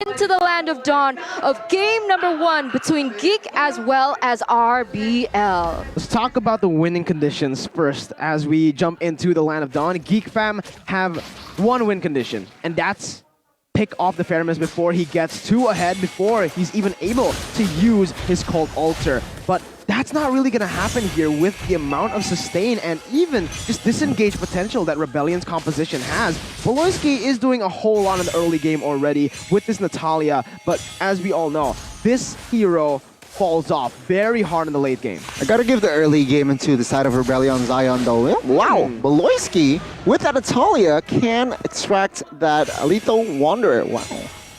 into the land of dawn of game number 1 between Geek as well as RBL. Let's talk about the winning conditions first as we jump into the land of dawn. Geek fam have one win condition, and that's pick off the Pheromones before he gets too ahead, before he's even able to use his Cold Altar. But that's not really going to happen here with the amount of sustain and even just disengage potential that Rebellion's composition has. Baloyskie is doing a whole lot in the early game already with this Natalia, but as we all know, this hero falls off very hard in the late game. I gotta give the early game into the side of Rebellion Zion though. Wow, Baloyskie with that Natalia can extract that Lethal Wanderer. Wow.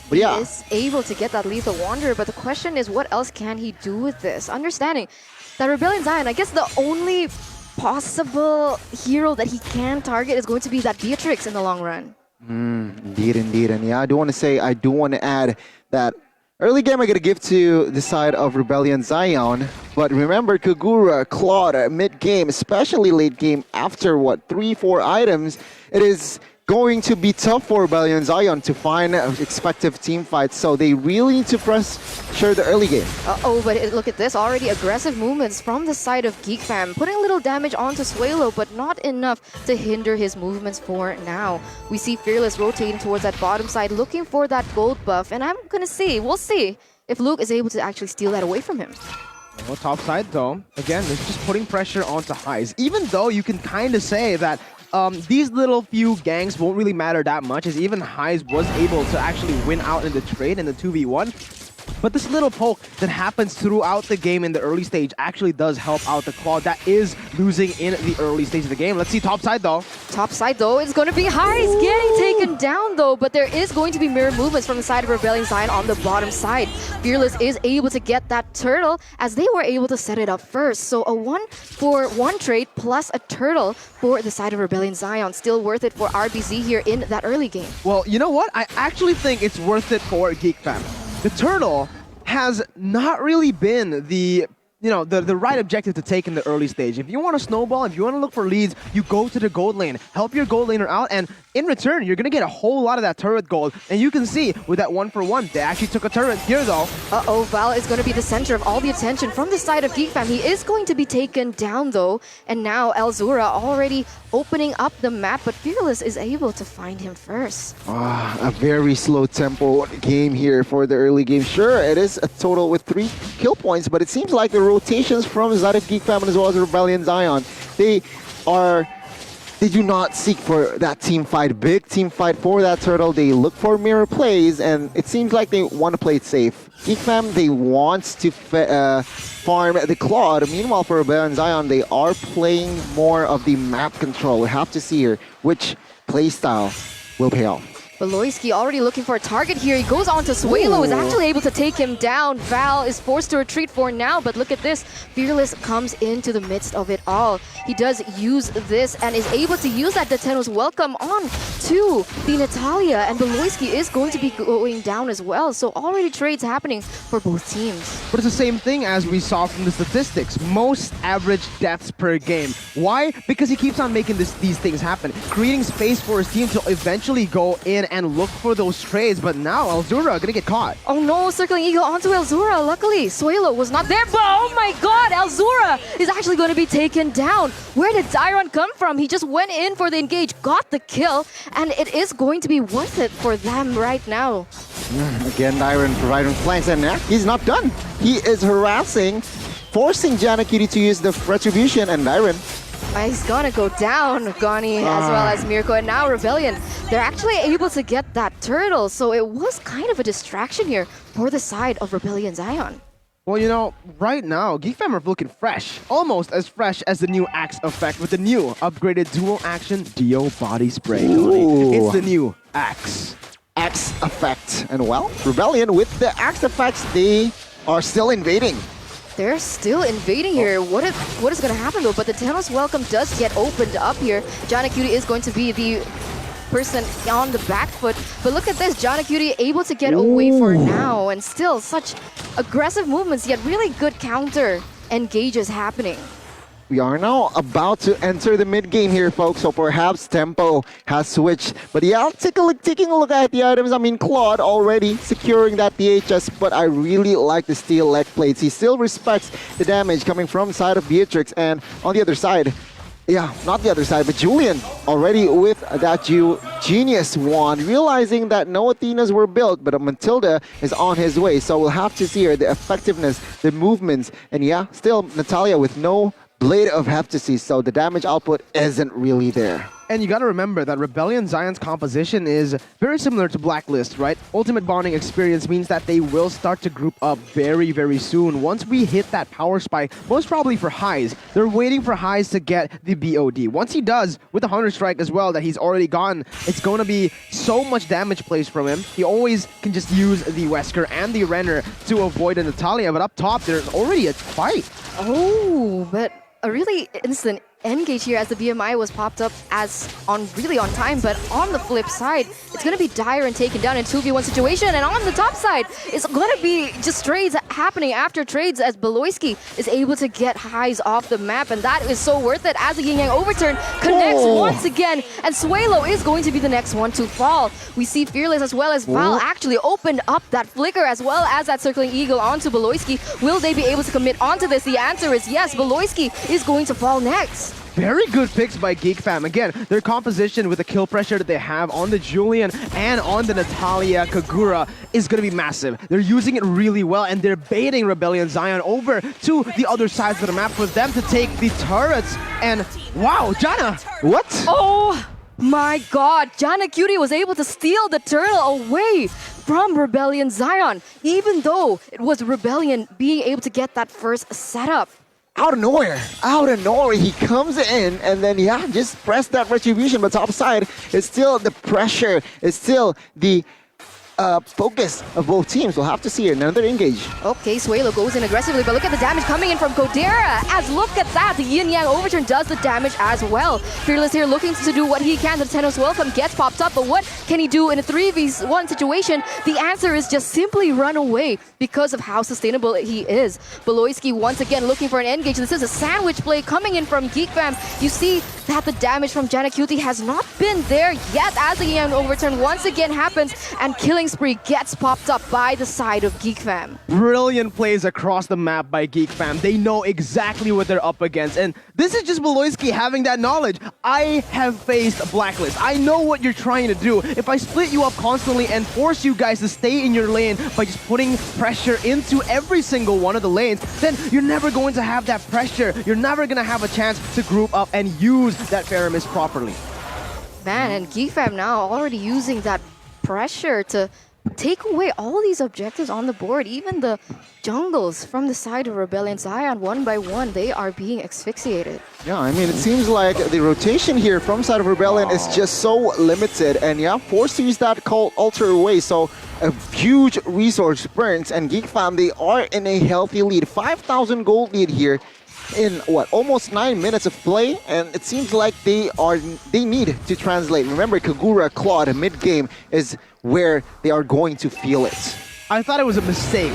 But yeah. He is able to get that Lethal Wanderer, but the question is what else can he do with this? Understanding that Rebellion Zion, I guess the only possible hero that he can target is going to be that Beatrix in the long run. Indeed. And yeah, I do want to add that early game I gotta give to the side of Rebellion Zion. But remember Kagura, Claude, mid-game, especially late game after what, 3-4 items, it is going to be tough for Rebellion Zion to find expected team fights, so they really need to pressure the early game. But look at this, already aggressive movements from the side of Geek fam, putting a little damage onto Suelo, but not enough to hinder his movements for now. We see Fearless rotating towards that bottom side, looking for that gold buff, and we'll see if Luke is able to actually steal that away from him. Well, top side though, again, it's just putting pressure onto Highs, even though you can kind of say that these little few gangs won't really matter that much, as even Highs was able to actually win out in the trade in the 2v1. But this little poke that happens throughout the game in the early stage actually does help out the Claude that is losing in the early stage of the game. Let's see top side though. Top side though, it's going to be Highs getting taken down though, but there is going to be mirror movements from the side of Rebellion Zion on the bottom side. Fearless is able to get that turtle as they were able to set it up first. So a 1-for-1 trade plus a turtle for the side of Rebellion Zion. Still worth it for RBZ here in that early game. Well, you know what? I actually think it's worth it for Geek fam. The turtle has not really been the right objective to take in the early stage. If you want to snowball, if you want to look for leads, you go to the gold lane, help your gold laner out, and in return, you're going to get a whole lot of that turret gold. And you can see with that 1-for-1, they actually took a turret here though. Val is going to be the center of all the attention from the side of Geek fam. He is going to be taken down though, and now Elzura already opening up the map, but Fearless is able to find him first. A very slow tempo game here for the early game. Sure, it is a total with 3 kill points, but it seems like the rotations from the side of Geek fam as well as Rebellion Zion, they do not seek for that team fight, big team fight for that turtle. They look for mirror plays, and it seems like they want to play it safe. Geek fam, they want to farm the Claude. Meanwhile, for Rebellion Zion, they are playing more of the map control. We have to see here which playstyle will pay off. Baloyskie already looking for a target here. He goes on to Suelo, is actually able to take him down. Val is forced to retreat for now, but look at this. Fearless comes into the midst of it all. He does use this and is able to use that Datenos welcome on to the Natalia, and Baloyskie is going to be going down as well. So already trades happening for both teams. But it's the same thing as we saw from the statistics. Most average deaths per game. Why? Because he keeps on making these things happen, creating space for his team to eventually go in and look for those trades, but now Elzura gonna get caught. Oh no, circling eagle onto Elzura. Luckily, Suelo was not there, but oh my god, Elzura is actually going to be taken down. Where did Zyron come from? He just went in for the engage, got the kill, and it is going to be worth it for them right now. Again, Dyron providing flanks, and he's not done. He is harassing, forcing Janaaqt to use the retribution, and Dyron. He's gonna go down, Gani, as well as Mirko, and now Rebellion. They're actually able to get that turtle, so it was kind of a distraction here for the side of Rebellion Zion. Well, you know, right now, Geek fam are looking fresh. Almost as fresh as the new Axe effect with the new upgraded dual action Dio body spray. It's the new Axe. Axe effect. And well, Rebellion with the Axe effects, they are still invading. They're still invading here. What is going to happen though? But the Datenos welcome does get opened up here. Janaaqt is going to be the person on the back foot. But look at this, Janaaqt able to get away for now, and still such aggressive movements, yet really good counter engages happening. We are now about to enter the mid game here, folks. So perhaps tempo has switched. But yeah, taking a look at the items. I mean, Claude already securing that DHS, but I really like the steel leg plates. He still respects the damage coming from the side of Beatrix, and on the other side, yeah, not the other side, but Julian already with that genius wand, realizing that no Athenas were built, but a Matilda is on his way. So we'll have to see her, the effectiveness, the movements, and yeah, still Natalia with no Blade of Heptasis, so the damage output isn't really there. And you got to remember that Rebellion Zion's composition is very similar to Blacklist, right? Ultimate bonding experience means that they will start to group up very, very soon. Once we hit that power spike, most probably for Highs, they're waiting for Highs to get the BOD. Once he does, with the Hunter Strike as well that he's already gotten, it's going to be so much damage placed from him. He always can just use the Wesker and the Renner to avoid a Natalia, but up top, there's already a fight. Oh, but a really instant engage here as the BMI was popped up as really on time, but on the flip side, it's going to be dire and taken down in 2v1 situation, and on the top side, it's going to be just trades happening after trades as Baloyskie is able to get Highs off the map, and that is so worth it as the Yin Yang overturn connects once again, and Suelo is going to be the next one to fall. We see Fearless as well as Val actually opened up that flicker as well as that circling eagle onto Baloyskie. Will they be able to commit onto this? The answer is yes, Baloyskie is going to fall next. Very good picks by Geek Fam. Again, their composition with the kill pressure that they have on the Julian and on the Natalia Kagura is going to be massive. They're using it really well, and they're baiting Rebellion Zion over to the other sides of the map for them to take the turrets. And wow, Jana! What? Oh my god, Janaaqt was able to steal the turtle away from Rebellion Zion, even though it was Rebellion being able to get that first setup. Out of nowhere, he comes in and then, yeah, just press that retribution, but top side, it's still the pressure, it's still the focus of both teams. We'll have to see another engage. Okay, Suelo goes in aggressively, but look at the damage coming in from Kodera. As look at that, the Yin Yang overturn does the damage as well. Fearless here looking to do what he can. The Tenos welcome gets popped up, but what can he do in a 3v1 situation? The answer is just simply run away because of how sustainable he is. Baloyskie once again looking for an engage. This is a sandwich play coming in from Geek Fam. You see that the damage from Janaaqt has not been there yet as the Yin Yang overturn once again happens, and killing spree gets popped up by the side of Geek Fam. Brilliant plays across the map by Geek Fam. They know exactly what they're up against, and this is just Baloyskie having that knowledge. I have faced Blacklist. I know what you're trying to do. If I split you up constantly and force you guys to stay in your lane by just putting pressure into every single one of the lanes, then you're never going to have that pressure. You're never going to have a chance to group up and use that Faramis properly. Man, and Geek Fam now already using that pressure to take away all these objectives on the board. Even the jungles from the side of Rebellion Zion, one by one, they are being asphyxiated. Yeah, I mean, it seems like the rotation here from side of Rebellion is just so limited, and yeah, forced to use that called Alter away, so a huge resource burns, and Geek Fam, they are in a healthy lead. 5,000 gold lead here in what, almost 9 minutes of play, and it seems like they need to translate. Remember, Kagura Claude mid game is where they are going to feel it. I thought it was a mistake.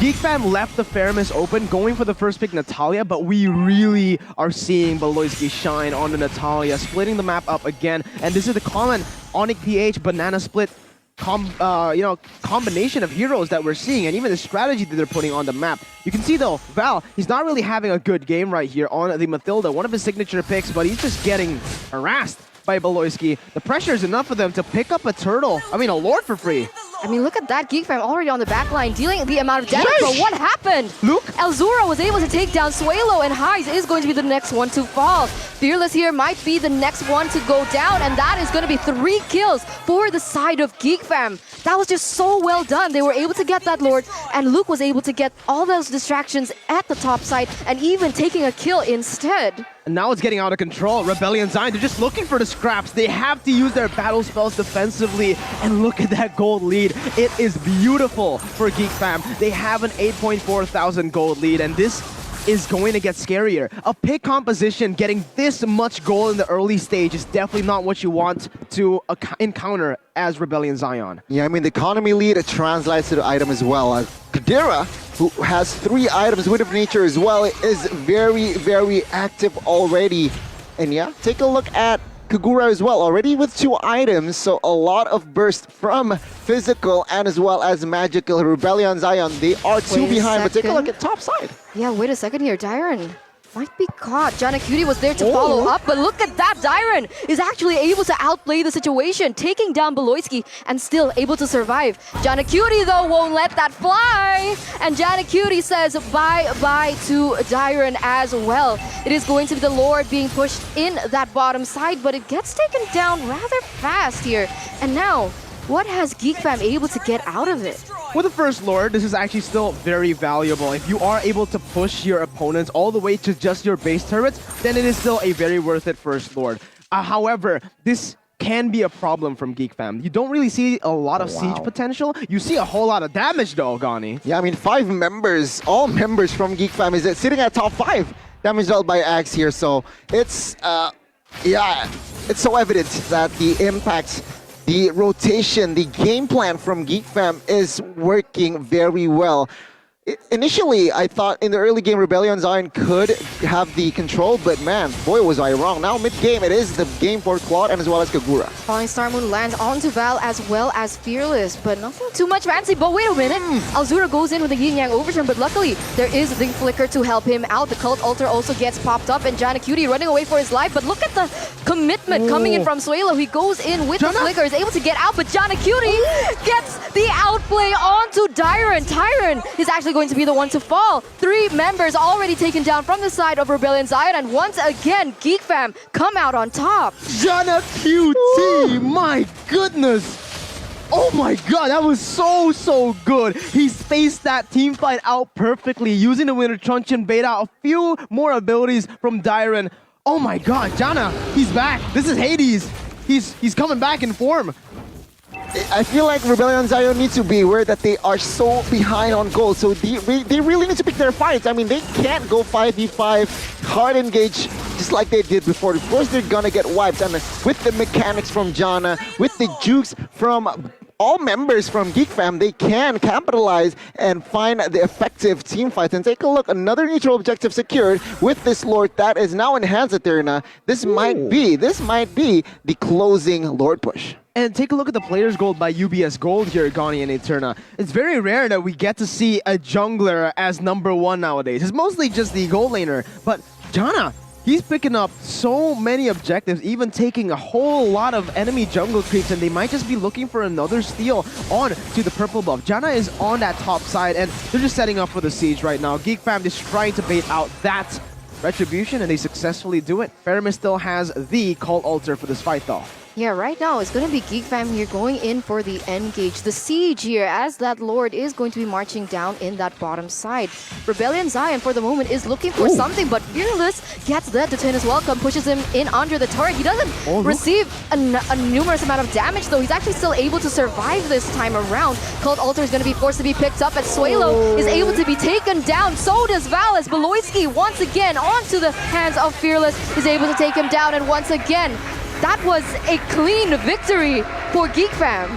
Geek Fam left the Faramis open, going for the first pick Natalia, but we really are seeing Baloyskie shine on the Natalia, splitting the map up again, and this is the common Onyx PH banana split combination of heroes that we're seeing, and even the strategy that they're putting on the map. You can see though, Val, he's not really having a good game right here on the Matilda, one of his signature picks, but he's just getting harassed by Baloyskie. The pressure is enough for them to pick up a turtle, a lord for free. I mean, look at that. Geek Fam already on the back line, dealing the amount of damage, but what happened? Look. Elzura was able to take down Suelo, and Highs is going to be the next one to fall. Fearless here might be the next one to go down, and that is going to be 3 kills for the side of Geek Fam. That was just so well done. They were able to get that Lord, and Luke was able to get all those distractions at the top side, and even taking a kill instead. And now it's getting out of control. Rebellion Zion, they're just looking for the scraps. They have to use their battle spells defensively. And look at that gold lead. It is beautiful for Geek Fam. They have an 8.4 thousand gold lead. And this is going to get scarier. A pick composition getting this much gold in the early stage is definitely not what you want to encounter as Rebellion Zion. Yeah, I mean, the economy lead translates to the item as well. Kadira, who has 3 items, Wind of Nature as well, is very, very active already. And yeah, take a look at Kagura as well, already with 2 items, so a lot of burst from physical and as well as magical. Rebellion Zion, they are 2 behind, but take a look at top side. Yeah, wait a second here. Dyron might be caught. Janaaqt was there to follow up, but look at that. Dyron is actually able to outplay the situation, taking down Baloyskie and still able to survive. Janaaqt, though, won't let that fly. And Janaaqt says bye-bye to Dyron as well. It is going to be the Lord being pushed in that bottom side, but it gets taken down rather fast here. And now, what has Geek Fam able to get out of it? With the first Lord, this is actually still very valuable. If you are able to push your opponents all the way to just your base turrets, then it is still a very worth it first Lord. However, this can be a problem from Geek Fam. You don't really see a lot of siege potential. You see a whole lot of damage though, Gani. Yeah, I mean, 5 members, all members from Geek Fam is sitting at top 5. Damage dealt by Axe here, so it's, yeah, it's so evident that the impact, the rotation, the game plan from Geek Fam is working very well. Initially, I thought in the early game, Rebellion Zion could have the control, but man, boy was I wrong. Now mid-game, it is the game for Claude and as well as Kagura. Falling Star Moon lands onto Val as well as Fearless, but nothing too much fancy. But wait a minute, Alzura goes in with the Yin Yang Overturn, but luckily there is the Flicker to help him out. The Cult Altar also gets popped up, and Janaaqt running away for his life. But look at the commitment coming in from Suelo. He goes in with the Flicker, is able to get out, but Janaaqt gets the outplay onto Dyron. Tyron is actually going to be the one to fall. 3 members already taken down from the side of Rebellion Zion, and once again, Geek Fam come out on top. Janaaqt, my goodness! Oh my god, that was so good. He spaced that team fight out perfectly, using the Winter Truncheon bait out a few more abilities from Dyron. Oh my god, Jana, he's back. This is Hades. He's coming back in form. I feel like Rebellion Zion needs to be aware that they are so behind on gold, so they really need to pick their fights. I mean, they can't go 5v5, hard engage, just like they did before. Of course, they're gonna get wiped, and with the mechanics from Jana, with the jukes from all members from Geek Fam, they can capitalize and find the effective team fights. And take a look, another neutral objective secured with this Lord that is now in hands of Eterna. This might be the closing Lord push. And take a look at the players' gold by UBS Gold here, Gani and Eterna. It's very rare that we get to see a jungler as #1 nowadays. It's mostly just the gold laner. But Jana, he's picking up so many objectives, even taking a whole lot of enemy jungle creeps, and they might just be looking for another steal on to the purple buff. Jana is on that top side, and they're just setting up for the siege right now. Geek Fam is trying to bait out that retribution, and they successfully do it. Feramis still has the Cult Altar for this fight, though. Yeah, right now it's going to be Geek Fam here going in for the engage. The siege here, as that Lord is going to be marching down in that bottom side. Rebellion Zion for the moment is looking for something, but Fearless gets that to his welcome, pushes him in under the turret. He doesn't receive a numerous amount of damage, though. He's actually still able to survive this time around. Cult Altar is going to be forced to be picked up, and Suelo is able to be taken down. So does Val, as Baloyskie once again onto the hands of Fearless is able to take him down, and once again, that was a clean victory for Geek Fam.